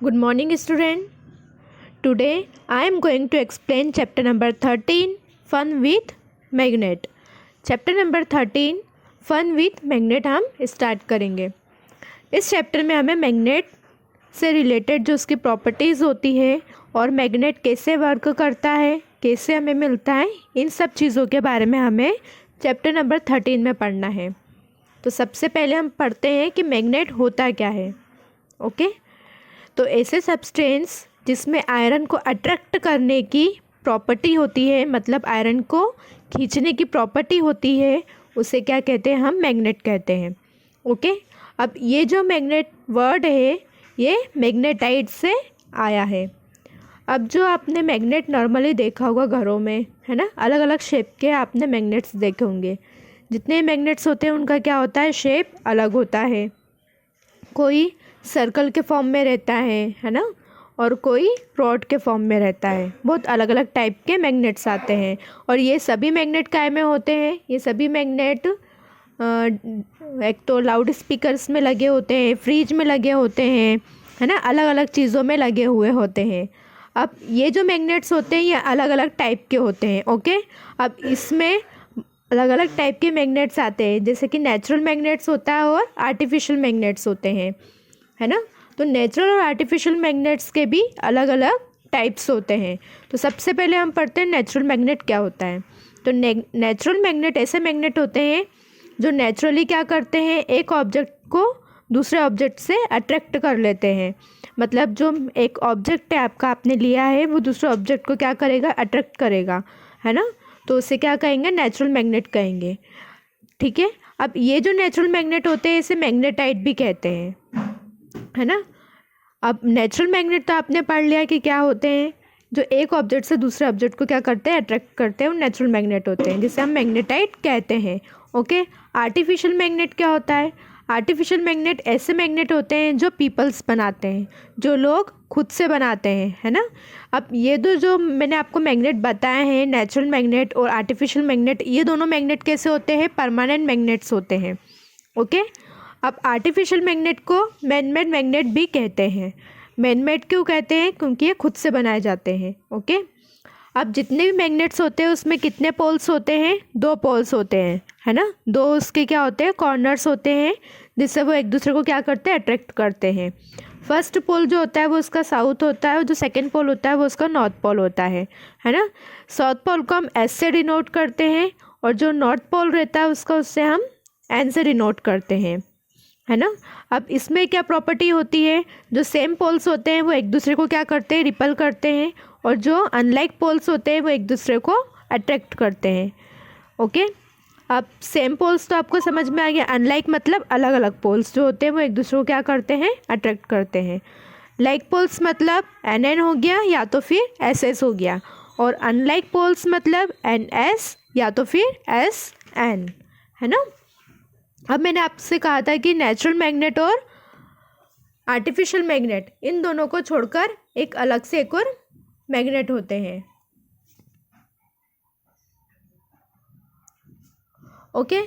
Good morning, student. Today I am going to explain chapter number 13, Fun with Magnet. Chapter number 13 fun with magnet हम start करेंगे। इस chapter में हमें magnet से related जो उसकी प्रॉपर्टीज़ होती है और मैग्नेट कैसे वर्क करता है, कैसे हमें मिलता है, इन सब चीज़ों के बारे में हमें चैप्टर नंबर 13 में पढ़ना है। तो सबसे पहले हम पढ़ते हैं कि मैग्नेट होता क्या है। ओके, तो ऐसे सब्सटेंस जिसमें आयरन को अट्रैक्ट करने की प्रॉपर्टी होती है, मतलब आयरन को खींचने की प्रॉपर्टी होती है, उसे क्या कहते हैं, हम मैग्नेट कहते हैं। ओके, अब ये जो मैग्नेट वर्ड है ये मैग्नेटाइट से आया है। अब जो आपने मैग्नेट नॉर्मली देखा होगा घरों में, है ना, अलग अलग शेप के आपने मैग्नेट्स देखे होंगे। जितने मैग्नेट्स होते हैं उनका क्या होता है, शेप अलग होता है। कोई सर्कल के फॉर्म में रहता है ना, और कोई रॉड के फॉर्म में रहता है। बहुत अलग अलग टाइप के मैग्नेट्स आते हैं और ये सभी मैग्नेट काय में होते हैं, ये सभी मैग्नेट एक तो लाउड स्पीकर्स में लगे होते हैं, फ्रिज में लगे होते हैं, है ना, अलग अलग चीज़ों में लगे हुए होते हैं। अब ये जो मैग्नेट्स होते हैं ये अलग अलग टाइप के होते हैं। ओके, अब इसमें अलग अलग टाइप के मैग्नेट्स आते हैं, जैसे कि नेचुरल मैग्नेट्स होता है और आर्टिफिशियल मैग्नेट्स होते हैं, है ना। तो नेचुरल और आर्टिफिशियल मैग्नेट्स के भी अलग अलग टाइप्स होते हैं। तो सबसे पहले हम पढ़ते हैं नेचुरल मैग्नेट क्या होता है। तो नेचुरल मैग्नेट ऐसे मैग्नेट होते हैं जो नेचुरली क्या करते हैं, एक ऑब्जेक्ट को दूसरे ऑब्जेक्ट से अट्रैक्ट कर लेते हैं। मतलब जो एक ऑब्जेक्ट है आपका, आपने लिया है, वो दूसरे ऑब्जेक्ट को क्या करेगा, अट्रैक्ट करेगा, है ना। तो उसे क्या कहेंगे, नेचुरल मैग्नेट कहेंगे। ठीक है, अब ये जो नेचुरल मैग्नेट होते हैं इसे मैग्नेटाइट भी कहते हैं, है ना। अब नेचुरल मैग्नेट तो आपने पढ़ लिया कि क्या होते हैं, जो एक ऑब्जेक्ट से दूसरे ऑब्जेक्ट को क्या करते हैं, अट्रैक्ट करते हैं, वो नेचुरल मैग्नेट होते हैं, जिसे हम मैग्नेटाइट कहते हैं। ओके, आर्टिफिशियल मैग्नेट क्या होता है। आर्टिफिशियल मैग्नेट ऐसे मैग्नेट होते हैं जो पीपल्स बनाते हैं, जो लोग खुद से बनाते हैं, है ना। अब ये दो जो मैंने आपको मैग्नेट बताए हैं, नेचुरल मैग्नेट और आर्टिफिशियल मैग्नेट, ये दोनों मैग्नेट कैसे होते हैं, परमानेंट मैग्नेट्स होते हैं। ओके, अब आर्टिफिशियल मैग्नेट को मैनमेड मैग्नेट भी कहते हैं। मैनमेड क्यों कहते हैं, क्योंकि ये खुद से बनाए जाते हैं। ओके, अब जितने भी मैग्नेट्स होते हैं उसमें कितने पोल्स होते हैं, 2 पोल्स होते हैं, है ना। 2 उसके क्या होते हैं, कॉर्नर्स होते हैं, जिससे वो एक दूसरे को क्या करते हैं, अट्रैक्ट करते हैं। फर्स्ट पोल जो होता है वो उसका साउथ होता है और जो सेकेंड पोल होता है वो उसका नॉर्थ पोल होता है ना। साउथ पोल को हम एस से डिनोट करते हैं और जो नॉर्थ पोल रहता है उसका, उससे हम एन से डिनोट करते हैं, है ना। अब इसमें क्या प्रॉपर्टी होती है, जो सेम पोल्स होते हैं वो एक दूसरे को क्या करते हैं, रिपल करते हैं, और जो अनलाइक पोल्स होते हैं वो एक दूसरे को अट्रैक्ट करते हैं। ओके, अब सेम पोल्स तो आपको समझ में आ गया, अनलाइक मतलब अलग अलग पोल्स जो होते हैं वो एक दूसरे को क्या करते हैं, अट्रैक्ट करते हैं। लाइक पोल्स मतलब एन एन हो गया या तो फिर एस एस हो गया, और अनलाइक पोल्स मतलब एन एस या तो फिर एस एन, है ना। अब मैंने आपसे कहा था कि नेचुरल मैग्नेट और आर्टिफिशियल मैग्नेट, इन दोनों को छोड़कर एक अलग से एक और मैग्नेट होते हैं। ओके,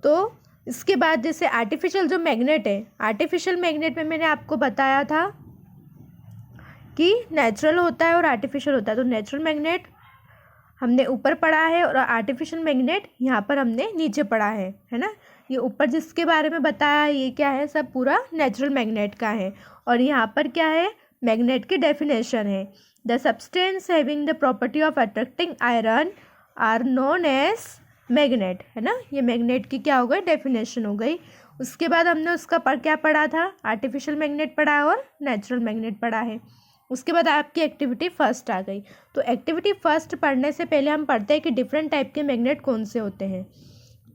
तो इसके बाद जैसे आर्टिफिशियल जो मैग्नेट है, आर्टिफिशियल मैग्नेट में मैंने आपको बताया था कि नेचुरल होता है और आर्टिफिशियल होता है। तो नेचुरल मैग्नेट हमने ऊपर पढ़ा है और आर्टिफिशियल मैग्नेट यहाँ पर हमने नीचे पढ़ा है ना। ये ऊपर जिसके बारे में बताया ये क्या है, सब पूरा नेचुरल मैग्नेट का है। और यहाँ पर क्या है, मैग्नेट की डेफिनेशन है, the substance having the property of attracting iron are known as magnet, है ना। ये मैग्नेट की क्या हो गई, डेफिनेशन हो गई। उसके बाद हमने उसका क्या पढ़ा था, आर्टिफिशियल मैग्नेट पढ़ा है और नेचुरल मैग्नेट पढ़ा है। उसके बाद आपकी एक्टिविटी फर्स्ट आ गई। तो एक्टिविटी फर्स्ट पढ़ने से पहले हम पढ़ते हैं कि डिफरेंट टाइप के मैग्नेट कौन से होते हैं।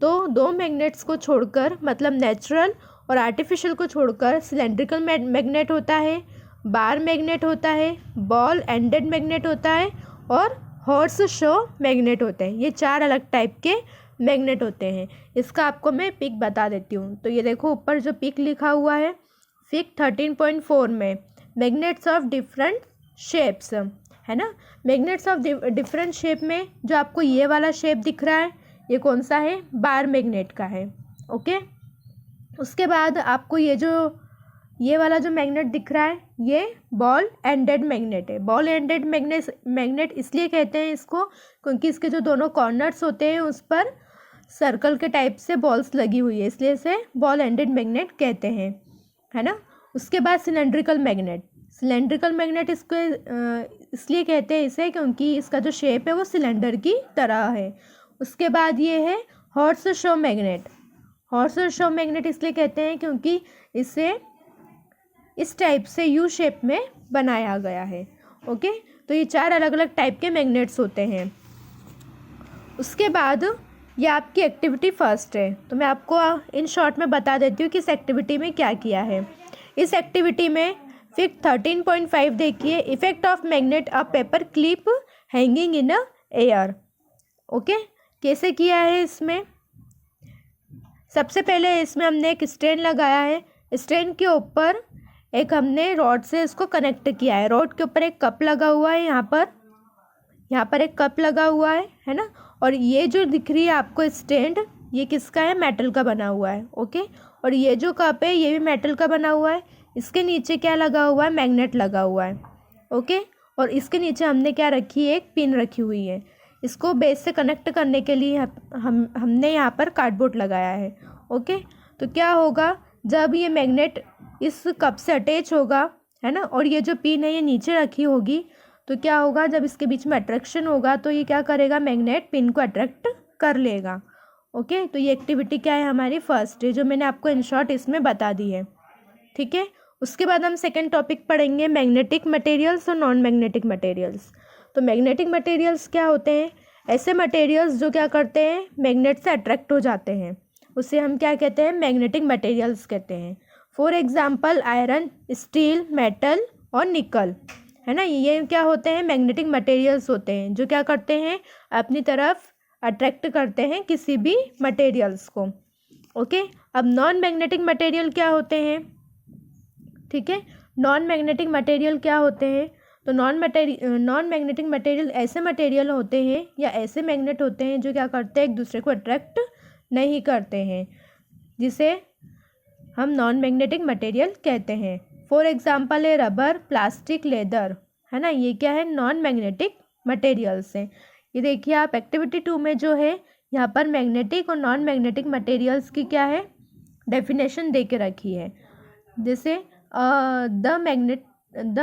तो 2 मैग्नेट्स को छोड़कर, मतलब नेचुरल और आर्टिफिशियल को छोड़कर, सिलेंड्रिकल मैग्नेट होता है, बार मैग्नेट होता है, बॉल एंडेड मैग्नेट होता है, और हॉर्स शो मैग्नेट होते हैं। ये 4 अलग टाइप के मैग्नेट होते हैं। इसका आपको मैं पिक बता देती हूँ। तो ये देखो ऊपर जो पिक लिखा हुआ है, पिक 13.4 में मैग्नेट्स ऑफ डिफरेंट शेप्स, है ना। मैग्नेट्स ऑफ डिफरेंट शेप में जो आपको ये वाला शेप दिख रहा है, ये कौन सा है, बार मैग्नेट का है। ओके, उसके बाद आपको ये जो ये वाला जो मैग्नेट दिख रहा है ये बॉल एंडेड मैग्नेट है। बॉल एंडेड मैग्नेट इसलिए कहते हैं इसको क्योंकि इसके जो दोनों कॉर्नर्स होते हैं उस पर सर्कल के टाइप से बॉल्स लगी हुई है, इसलिए इसे बॉल एंडेड मैग्नेट कहते हैं, है ना। उसके बाद सिलेंड्रिकल मैग्नेट इसको इसलिए कहते हैं इसे क्योंकि इसका जो शेप है वो सिलेंडर की तरह है। उसके बाद ये है हॉर्स शॉ मैग्नेट इसलिए कहते हैं क्योंकि इसे इस टाइप से यू शेप में बनाया गया है। ओके, तो ये 4 अलग अलग टाइप के मैग्नेट्स होते हैं। उसके बाद ये आपकी एक्टिविटी फर्स्ट है, तो मैं आपको इन शॉर्ट में बता देती हूँ कि इस एक्टिविटी में क्या किया है। इस एक्टिविटी में फिगर 13.5 देखिए, effect of magnet a paper clip hanging in a air. Okay, कैसे किया है इसमें? सबसे पहले इसमें हमने एक स्टैंड लगाया है, स्टैंड के ऊपर एक हमने रॉड से इसको कनेक्ट किया है। रॉड के ऊपर एक कप लगा हुआ है, यहाँ पर एक कप लगा हुआ है ना। और ये जो दिख रही है आपको स्टैंड, ये किसका है? मेटल का बना हुआ है। ओके, और ये जो कप है ये भी मेटल का बना हुआ है। इसके नीचे क्या लगा हुआ है? मैग्नेट लगा हुआ है। ओके, और इसके नीचे हमने क्या रखी है? एक पिन रखी हुई है। इसको बेस से कनेक्ट करने के लिए हमने यहाँ पर कार्डबोर्ड लगाया है। ओके, तो क्या होगा जब ये मैग्नेट इस कप से अटैच होगा, है ना, और ये जो पिन है ये नीचे रखी होगी, तो क्या होगा जब इसके बीच में अट्रैक्शन होगा तो ये क्या करेगा? मैग्नेट पिन को अट्रैक्ट कर लेगा। ओके, तो ये एक्टिविटी क्या है? हमारी फर्स्ट है, जो मैंने आपको इन शॉर्ट इसमें बता दी है। ठीक है, उसके बाद हम सेकंड टॉपिक पढ़ेंगे मैग्नेटिक मटेरियल्स और नॉन मैग्नेटिक मटेरियल्स। तो मैग्नेटिक मटेरियल्स क्या होते हैं? ऐसे मटेरियल्स जो क्या करते हैं? मैग्नेट से अट्रैक्ट हो जाते हैं, उसे हम क्या कहते हैं? मैग्नेटिक मटेरियल्स कहते हैं। For example iron, steel, metal और निकल, है ना। ये क्या होते हैं? मैग्नेटिक मटेरियल्स होते हैं जो क्या करते हैं? अपनी तरफ अट्रैक्ट करते हैं किसी भी मटेरियल्स को। ओके, अब नॉन मैग्नेटिक मटेरियल क्या होते हैं? ठीक है, नॉन मैग्नेटिक मटेरियल क्या होते हैं? तो नॉन मैग्नेटिक मटेरियल ऐसे मटेरियल होते हैं या ऐसे मैग्नेट होते हैं जो क्या करते हैं? एक दूसरे को अट्रैक्ट नहीं करते हैं, जिसे हम नॉन मैग्नेटिक मटेरियल कहते हैं। फॉर एग्जाम्पल है रबर, प्लास्टिक, लेदर, है ना। ये क्या है? नॉन मैग्नेटिक मटेरियल्स हैं। ये देखिए आप एक्टिविटी 2 में जो है यहाँ पर मैग्नेटिक और नॉन मैग्नेटिक मटेरियल्स की क्या है? डेफिनेशन दे के रखी है। जैसे the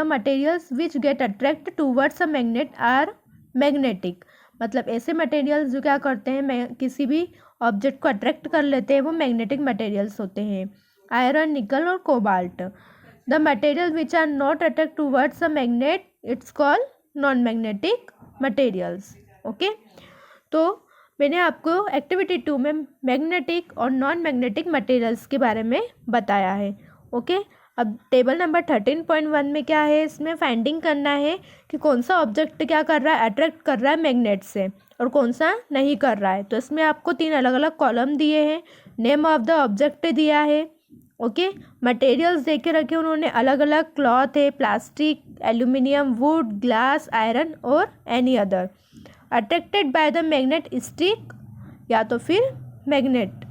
materials which get attract towards a magnet are magnetic. मतलब ऐसे मटेरियल्स जो क्या करते हैं? किसी भी ऑब्जेक्ट को अट्रैक्ट कर लेते हैं, वो मैग्नेटिक मटेरियल्स होते हैं। आयरन, निकल और cobalt. The material which are not attract towards a magnet it's called non magnetic materials. Okay, तो मैंने आपको एक्टिविटी 2 में मैग्नेटिक और नॉन मैग्नेटिक मटेरियल्स के बारे में बताया है। ओके, अब टेबल नंबर 13.1 में क्या है? इसमें फाइंडिंग करना है कि कौन सा ऑब्जेक्ट क्या कर रहा है? अट्रैक्ट कर रहा है मैग्नेट से, और कौन सा नहीं कर रहा है। तो इसमें आपको 3 अलग अलग कॉलम दिए हैं, नेम ऑफ द ऑब्जेक्ट दिया है। ओके, मटेरियल्स दे के रखे उन्होंने अलग अलग, क्लॉथ है, plastic, aluminium, wood, glass, iron और any other. Attracted by the magnet stick, या तो फिर मैग्नेट।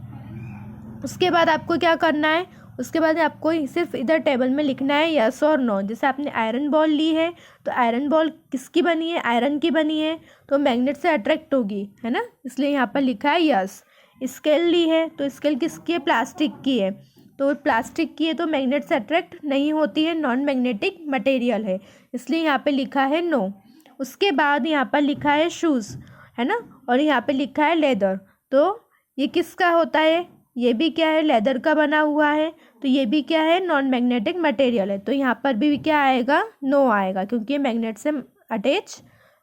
उसके बाद आपको क्या करना है? उसके बाद आपको सिर्फ इधर टेबल में लिखना है यस और नो। जैसे आपने आयरन बॉल ली है तो आयरन बॉल किसकी बनी है? आयरन की बनी है, तो मैग्नेट से अट्रैक्ट होगी, है ना, इसलिए यहाँ पर लिखा है यस। स्केल ली है तो स्केल किसकी है? प्लास्टिक की है, तो प्लास्टिक की है तो मैग्नेट से अट्रैक्ट नहीं होती है, नॉन मैग्नेटिक मटेरियल है, इसलिए यहाँ पे लिखा है नो। उसके बाद यहाँ पर लिखा है शूज़, है ना, और यहाँ पे लिखा है लेदर, तो ये किसका होता है? ये भी क्या है? लेदर का बना हुआ है, तो ये भी क्या है? नॉन मैग्नेटिक मटेरियल है, तो यहाँ पर भी क्या आएगा? नो आएगा, क्योंकि ये मैग्नेट से अटैच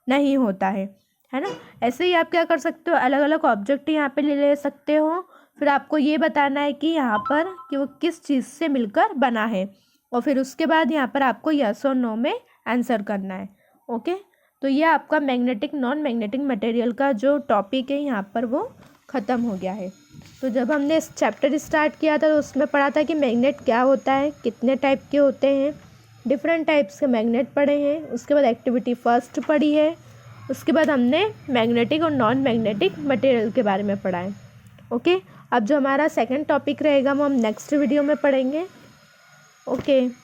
नहीं होता है ना। ऐसे ही आप क्या कर सकते हो? अलग अलग ऑब्जेक्ट यहाँ पे ले सकते हो, फिर आपको ये बताना है कि यहाँ पर कि वो किस चीज़ से मिलकर बना है, और फिर उसके बाद यहाँ पर आपको यस और नो में आंसर करना है। ओके, तो ये आपका मैग्नेटिक नॉन मैग्नेटिक मटेरियल का जो टॉपिक है यहाँ पर वो ख़त्म हो गया है। तो जब हमने इस चैप्टर स्टार्ट किया था तो उसमें पढ़ा था कि मैग्नेट क्या होता है, कितने टाइप के होते हैं, डिफरेंट टाइप्स के मैग्नेट पढ़े हैं। उसके बाद एक्टिविटी फर्स्ट पढ़ी है, उसके बाद हमने मैग्नेटिक और नॉन मैग्नेटिक मटेरियल के बारे में पढ़ा है। ओके, अब जो हमारा सेकंड टॉपिक रहेगा वो हम नेक्स्ट वीडियो में पढ़ेंगे। Okay.